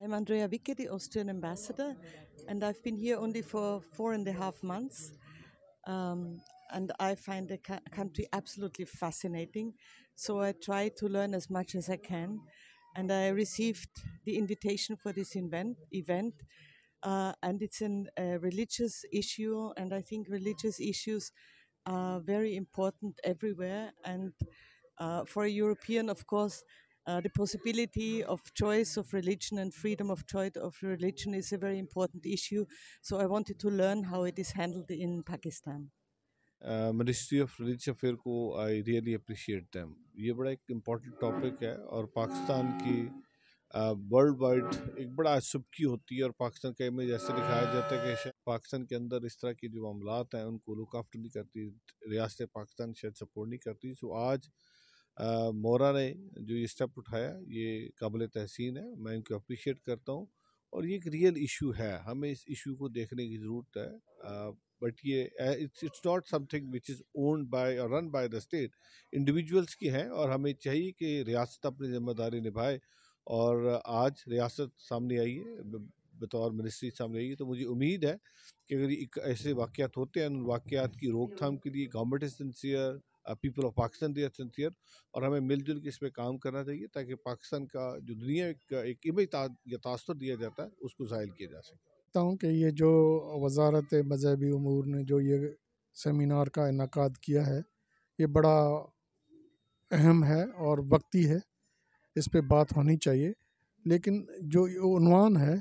I'm Andrea Wicke, the Austrian ambassador, and I've been here only for 4.5 months. Um, and I find the country absolutely fascinating. So I try to learn as much as I can. And I received the invitation for this event, and it's a religious issue. And I think religious issues are very important everywhere. And for a European, of course, the possibility of choice of religion and freedom of choice of religion is a very important issue. So I wanted to learn how it is handled in Pakistan. Ministry of religious affair को I really appreciate them. ये बड़ा एक important topic है और पाकिस्तान की world wide एक बड़ा सुबकी होती है और पाकिस्तान का इमेज ऐसे दिखाया जाता है कि शायद पाकिस्तान के अंदर इस तरह की जो मामलात हैं उनको लुक आफ्टर नहीं करती, रियासत पाकिस्तान शायद सपोर्ट नहीं करती। सो आज मोरा ने जो ये स्टेप उठाया ये काबिल तहसीन है, मैं इनको अप्रिशिएट करता हूँ। और ये एक रियल इशू है, हमें इस इशू को देखने की ज़रूरत है। बट ये it's not something which is owned by और run by the state, individuals की हैं और हमें चाहिए कि रियासत अपनी जिम्मेदारी निभाए। और आज रियासत सामने आई है, बतौर मिनिस्ट्री सामने आई है, तो मुझे उम्मीद है कि अगर ऐसे वाक़यात होते हैं उन वाक़यात की रोकथाम के लिए government is sincere, people of Pakistan they are sincere, और हमें मिलजुल के इस पे काम करना चाहिए ताकि पाकिस्तान का जो दुनिया एक इमेज या तासुर दिया जाता है उसको ज़ाहिर किया जा सके। हूँ कि ये जो वजारत मजहबी उमूर ने जो ये सेमिनार का इनकाद किया है ये बड़ा अहम है और वक्ती है, इस पे बात होनी चाहिए। लेकिन जो ये उन्वान है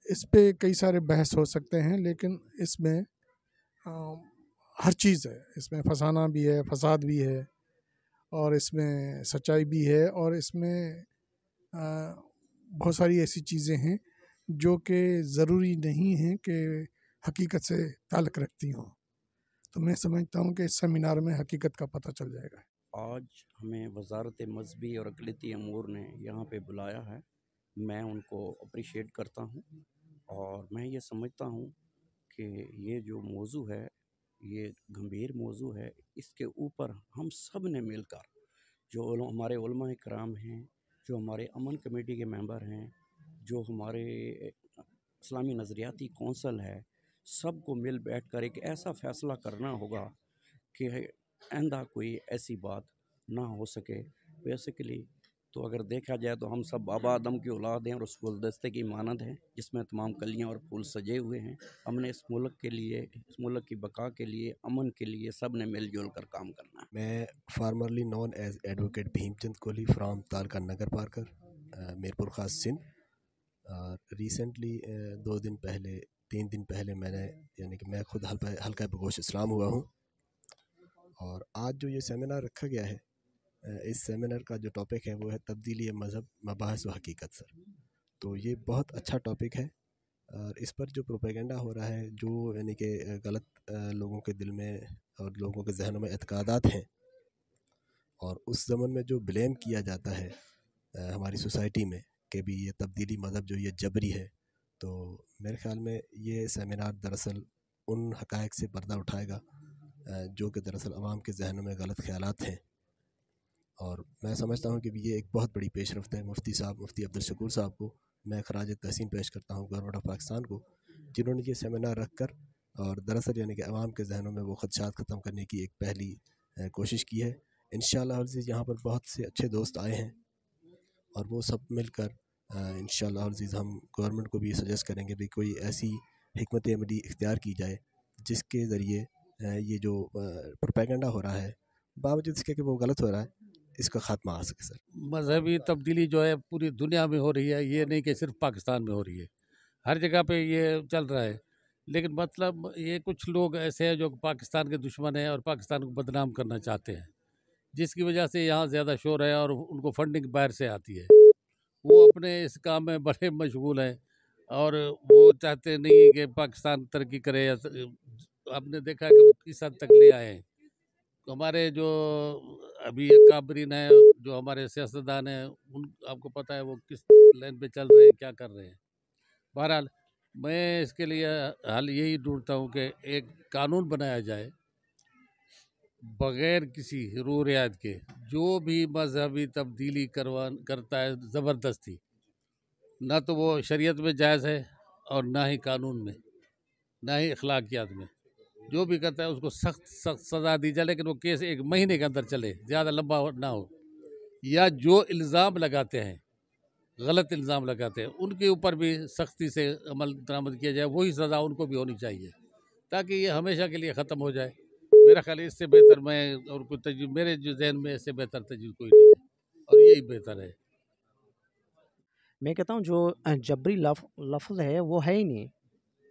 इस पे कई सारे बहस हो सकते हैं, लेकिन इसमें हर चीज़ है, इसमें फसाना भी है, फसाद भी है, और इसमें सच्चाई भी है, और इसमें बहुत सारी ऐसी चीज़ें हैं जो कि ज़रूरी नहीं हैं कि हकीकत से ताल्लुक़ रखती हों। तो मैं समझता हूँ कि इस सेमिनार में हकीकत का पता चल जाएगा। आज हमें वजारत मजहबी और अक़लियती अमूर ने यहाँ पे बुलाया है, मैं उनको अप्रिशिएट करता हूँ और मैं ये समझता हूँ कि ये जो मौजू है ये गंभीर मौजू है। इसके ऊपर हम सब ने मिलकर, जो हमारे उलमा इकराम हैं, जो हमारे अमन कमेटी के मेंबर हैं, जो हमारे इस्लामी नज़रियाती कौंसल है, सबको मिल बैठ कर एक ऐसा फ़ैसला करना होगा कि आइंदा कोई ऐसी बात ना हो सके। बेसिकली तो अगर देखा जाए तो हम सब बाबा आदम की औलाद हैं और उस गुलदस्ते की मानद हैं जिसमें तमाम कलियां और फूल सजे हुए हैं। हमने इस मुल्क के लिए, इस मुल्क की बका के लिए, अमन के लिए सब ने मिलजुल कर काम करना है। मैं formerly known as advocate Bhimchand Kohli from taluka Nagar Parkar, Mirpur Khas Sindh. Recently 2 दिन पहले 3 दिन पहले मैंने यानी कि मैं खुद हल्का बगोश इस्लाम हुआ हूँ। और आज जो ये सेमिनार रखा गया है, इस सेमिनार का जो टॉपिक है वो है तब्दीली मज़हब, मबाहस व हकीकत सर। तो ये बहुत अच्छा टॉपिक है और इस पर जो प्रोपेगेंडा हो रहा है, जो यानी कि गलत लोगों के दिल में और लोगों के जहनों में एतकादात हैं, और उस ज़मन में जो ब्लेम किया जाता है हमारी सोसाइटी में कि भी ये तब्दीली मज़हब जो ये जबरी है, तो मेरे ख़्याल में ये सेमिनार दरअसल उन हक़ाइक़ से पर्दा उठाएगा जो कि दरअसल आवाम के जहनों में गलत ख़यालात हैं। और मैं समझता हूँ कि ये एक बहुत बड़ी पेशरफ्त है। मुफ्ती साहब, मुफ्ती अब्दुल शकूर साहब को मैं खराज तहसीन पेश करता हूँ, गवर्नमेंट ऑफ पाकिस्तान को, जिन्होंने ये सेमिनार रख कर और दरअसल यानी कि आवाम के जहनों में वो ख़दशात ख़त्म करने की एक पहली कोशिश की है। इंशाअल्लाह अज़ीज़ यहाँ पर बहुत से अच्छे दोस्त आए हैं और वो सब मिलकर इंशाअल्लाह अज़ीज़ हम गवर्नमेंट को भी सजेस्ट करेंगे भी कोई ऐसी हिकमत अमली इख्तियार की जाए जिसके ज़रिए ये जो प्रोपेगेंडा हो रहा है, बावजूद इसके कि वो गलत हो रहा है, इसका ख़ात्मा आ सके सर। मजहबी तब्दीली जो है पूरी दुनिया में हो रही है, ये नहीं कि सिर्फ पाकिस्तान में हो रही है, हर जगह पे ये चल रहा है। लेकिन मतलब ये कुछ लोग ऐसे हैं जो पाकिस्तान के दुश्मन हैं और पाकिस्तान को बदनाम करना चाहते हैं, जिसकी वजह से यहाँ ज़्यादा शोर है और उनको फंडिंग बाहर से आती है। वो अपने इस काम में बड़े मशगूल हैं और वो चाहते नहीं कि पाकिस्तान तरक्की करे। या आपने देखा कि वो किस हद तक ले आए हैं। हमारे जो अभी काबरीन है, जो हमारे सियासतदान हैं, उन आपको पता है वो किस लाइन पे चल रहे हैं, क्या कर रहे हैं। बहरहाल मैं इसके लिए हल यही ढूंढता हूँ कि एक कानून बनाया जाए बग़ैर किसी रू रियायत के, जो भी मजहबी तब्दीली करता है ज़बरदस्ती, ना तो वो शरीयत में जायज़ है और ना ही कानून में, ना ही अखलाकियात में। जो भी करता है उसको सख्त सख्त सज़ा दी जाए, लेकिन वो केस 1 महीने के अंदर चले, ज़्यादा लंबा ना हो। या जो इल्ज़ाम लगाते हैं, गलत इल्ज़ाम लगाते हैं, उनके ऊपर भी सख्ती से अमल दरामद किया जाए, वही सज़ा उनको भी होनी चाहिए, ताकि ये हमेशा के लिए ख़त्म हो जाए। मेरा ख्याल है इससे बेहतर मैं और कोई तजवीज़ मेरे जो ज़हन में इससे बेहतर तजवीज़ कोई नहीं है, और यही बेहतर है। मैं कहता हूँ जो जबरी लफ्ज़ है वो है ही नहीं।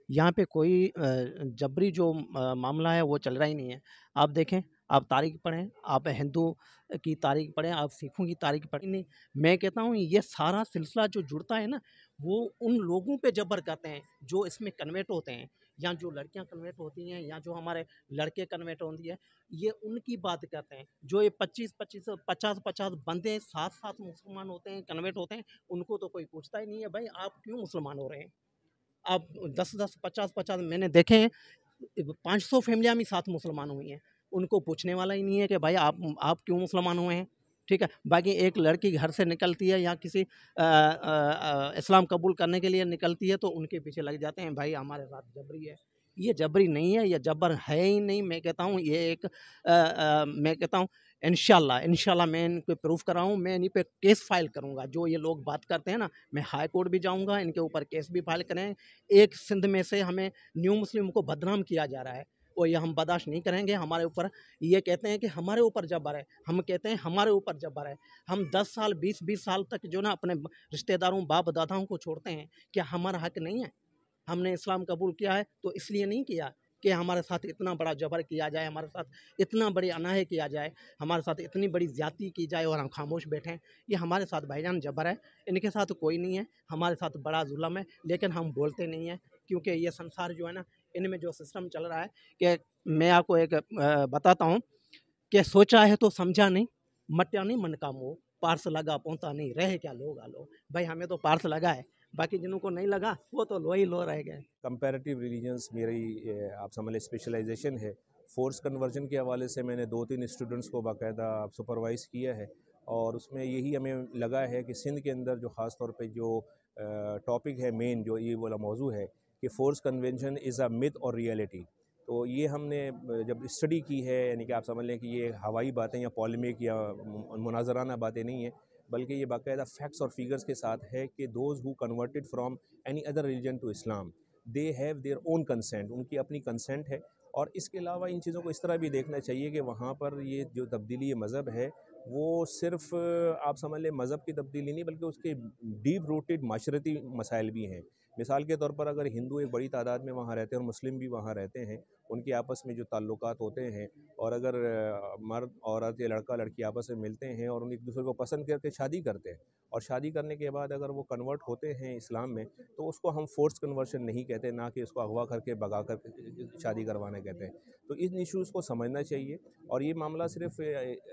यहाँ पे कोई जबरी जो मामला है वो चल रहा ही नहीं है। आप देखें, आप तारीख़ पढ़ें, आप हिंदू की तारीख़ पढ़ें, आप सिखों की तारीख़ पढ़ें, नहीं, मैं कहता हूँ ये सारा सिलसिला जो जुड़ता है ना, वो उन लोगों पे जबर करते हैं जो इसमें कन्वर्ट होते हैं, या जो लड़कियाँ कन्वर्ट होती हैं, या जो हमारे लड़के कन्वर्ट होती है, ये उनकी बात करते हैं। जो ये 25-25 50-50 बंदे साथ-साथ मुसलमान होते हैं, कन्वर्ट होते हैं, उनको तो कोई पूछता ही नहीं है, भाई आप क्यों मुसलमान हो रहे हैं? आप 10-10 50-50 मैंने देखे हैं, 500 फैमिलियाँ भी साथ मुसलमान हुई हैं, उनको पूछने वाला ही नहीं है कि भाई आप क्यों मुसलमान हुए हैं, ठीक है। बाकी एक लड़की घर से निकलती है या किसी इस्लाम कबूल करने के लिए निकलती है, तो उनके पीछे लग जाते हैं, भाई हमारे साथ जबरी है। ये जबरी नहीं है, ये जबर है ही नहीं। मैं कहता हूँ ये एक मैं कहता हूँ इंशाल्लाह मैं इनको प्रूफ कर रहा हूँ, मैं इन्हीं पे केस फाइल करूँगा। जो ये लोग बात करते हैं ना, मैं हाई कोर्ट भी जाऊँगा, इनके ऊपर केस भी फाइल करें। एक सिंध में से हमें न्यू मुस्लिम को बदनाम किया जा रहा है, और ये हम बर्दाश्त नहीं करेंगे। हमारे ऊपर ये कहते हैं कि हमारे ऊपर जबर है, हम कहते हैं हमारे ऊपर जबर है। हम 10 साल 20-20 साल तक जो ना अपने रिश्तेदारों बाप दादाओं को छोड़ते हैं, क्या हमारा हक नहीं है? हमने इस्लाम कबूल किया है तो इसलिए नहीं किया कि हमारे साथ इतना बड़ा जबर किया जाए, हमारे साथ इतना बड़ी अनाय किया जाए, हमारे साथ इतनी बड़ी ज़्यादती की जाए और हम खामोश बैठें। ये हमारे साथ भाईजान जबर है, इनके साथ कोई नहीं है, हमारे साथ बड़ा जुल्म है, लेकिन हम बोलते नहीं हैं, क्योंकि ये संसार जो है ना, इनमें जो सिस्टम चल रहा है कि मैं आपको एक बताता हूँ कि सोचा है तो समझा नहीं, मट्या नहीं मन का मोह, पार्स लगा पहुँचा नहीं, रहे क्या लोग आलो। भाई हमें तो पार्स लगा है, बाकी जिन्हों को नहीं लगा वो तो लो ही लो रह गए। कंपैरेटिव रिलीजन्स मेरी आप समझ लें स्पेशलाइजेशन है। फोर्स कन्वर्जन के हवाले से मैंने 2-3 स्टूडेंट्स को बाकायदा सुपरवाइज़ किया है, और उसमें यही हमें लगा है कि सिंध के अंदर जो ख़ास तौर पे जो टॉपिक है मेन, जो ये वाला मौजू है कि force convention is a myth और रियलिटी, तो ये हमने जब स्टडी की है, यानी कि आप समझ लें कि ये हवाई बातें या पॉलेमिक या मुनाजराना बातें नहीं है, बल्कि ये बाकायदा फैक्ट्स और फिगर्स के साथ है कि those who converted from any other religion to Islam, they have their own consent, उनकी अपनी कंसेंट है। और इसके अलावा इन चीज़ों को इस तरह भी देखना चाहिए कि वहाँ पर ये जो तब्दीली मज़हब है, वो सिर्फ आप समझ लें मज़हब की तब्दीली नहीं, बल्कि उसके डीप रूटेड माशरती मसाइल भी हैं। मिसाल के तौर पर अगर हिंदू एक बड़ी तादाद में वहाँ रहते हैं और मुस्लिम भी वहाँ रहते हैं, उनके आपस में जो ताल्लुकात होते हैं, और अगर मर्द औरत या लड़का लड़की आपस में मिलते हैं और उन एक दूसरे को पसंद करके शादी करते हैं, और शादी करने के बाद अगर वो कन्वर्ट होते हैं इस्लाम में, तो उसको हम फोर्स कन्वर्शन नहीं कहते, ना कि उसको अगवा करके भगा कर शादी करवाना कहते हैं। तो इन इश्यूज़ को समझना चाहिए, और ये मामला सिर्फ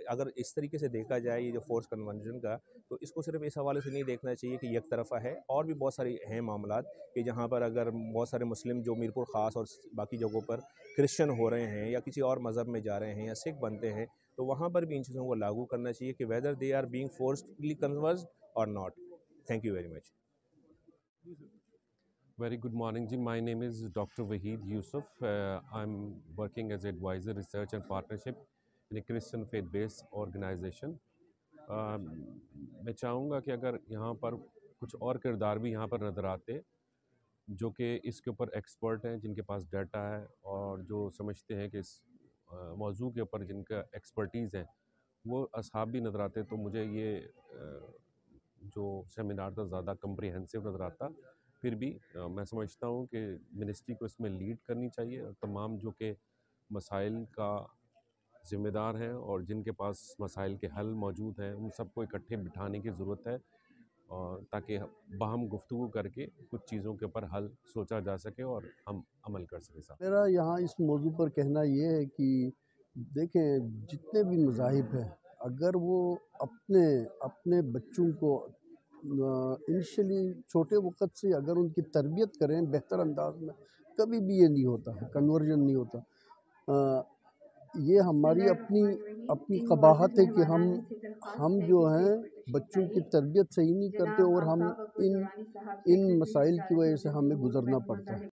अगर इस तरीके से देखा जाए, ये जो फोर्स कन्वर्जन का, तो इसको सिर्फ इस हवाले से नहीं देखना चाहिए कि एक तरफ़ा है, और भी बहुत सारी हैं मामलात कि जहाँ पर अगर बहुत सारे मुस्लिम जो मीरपुर ख़ास और बाकी जगहों पर क्रिश्चियन हो रहे हैं या किसी और मज़हब में जा रहे हैं या सिख बनते हैं, तो वहाँ पर भी इन चीज़ों को लागू करना चाहिए कि whether they are being forcefully converted और not. Thank you very much. Very good morning, ji. My name is Dr. Wahid Yusuf. I'm working as advisor, research and partnership in a Christian faith-based organization. मैं चाहूँगा कि अगर यहाँ पर कुछ और किरदार भी यहाँ पर नज़र आते जो कि इसके ऊपर एक्सपर्ट हैं, जिनके पास डाटा है और जो समझते हैं कि इस मौजू के ऊपर जिनका एक्सपर्टीज़ है, वो असहाब भी नज़र आते, तो मुझे ये जो सेमिनार था ज़्यादा कम्प्रिहेंसिव नज़र आता। फिर भी मैं समझता हूँ कि मिनिस्ट्री को इसमें लीड करनी चाहिए, और तमाम जो कि मसाइल का ज़िम्मेदार हैं और जिनके पास मसाइल के हल मौजूद हैं, उन सबको इकट्ठे बिठाने की ज़रूरत है, और ताकि बाहम गुफ्तगू करके कुछ चीज़ों के ऊपर हल सोचा जा सके और हम अमल कर सकें। साहब, मेरा यहाँ इस मौजू पर कहना ये है कि देखें, जितने भी मज़ाहिब हैं, अगर वो अपने बच्चों को इनिशियली छोटे वक़्त से अगर उनकी तरबियत करें बेहतर अंदाज में, कभी भी ये नहीं होता है, कन्वर्जन नहीं होता। یہ ہماری اپنی قباحت ہے کہ ہم جو ہیں بچوں کی تربیت صحیح نہیں کرتے، اور ہم ان مسائل کی وجہ سے ہمیں گزرنا پڑتا ہے۔